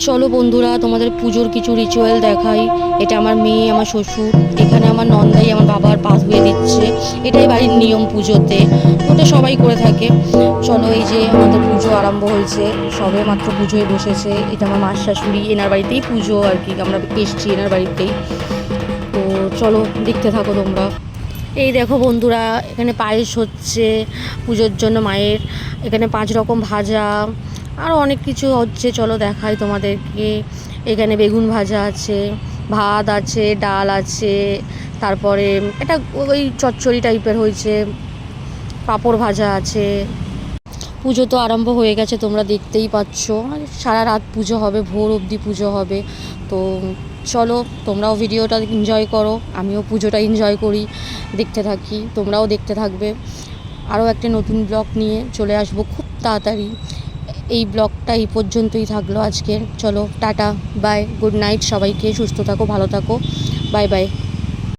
চলো বন্ধুরা, তোমাদের পুজোর কিছু রিচুয়াল দেখাই। এটা আমার মেয়ে, আমার শ্বশুর, এখানে আমার নন্দাই আমার বাবার পাশ বয়ে দিচ্ছে। এটাই বাড়ির নিয়ম পুজোতে, ওটা সবাই করে থাকে। চলো, এই যে আমাদের পুজো আরম্ভ হয়েছে, সবে মাত্র পুজোয় বসেছে। এটা আমার মার শাশুড়ি, এনার বাড়িতেই পুজো আর কি, আমরা এসছি এনার বাড়িতেই। তো চলো দেখতে থাকো তোমরা। এই দেখো বন্ধুরা, এখানে পায়েস হচ্ছে পুজোর জন্য মায়ের। এখানে 5 রকম ভাজা, আরও অনেক কিছু হচ্ছে, চলো দেখাই তোমাদেরকে। এখানে বেগুন ভাজা আছে, ভাত আছে, ডাল আছে, তারপরে এটা ওই চচ্চড়ি টাইপের হয়েছে, পাঁপড় ভাজা আছে। পুজো তো আরম্ভ হয়ে গেছে, তোমরা দেখতেই পাচ্ছ। সারা রাত পুজো হবে, ভোর অবধি পুজো হবে। তো চলো, তোমরাও ভিডিওটা এনজয় করো, আমিও পুজোটা এনজয় করি, দেখতে থাকি, তোমরাও দেখতে থাকবে। আরও একটা নতুন ব্লগ নিয়ে চলে আসবো খুব তাড়াতাড়ি। এই ব্লগটা এই পর্যন্তই থাকলো আজকের। চলো টাটা, বাই, গুড নাইট সবাইকে। সুস্থ থাকো, ভালো থাকো, বাই বাই।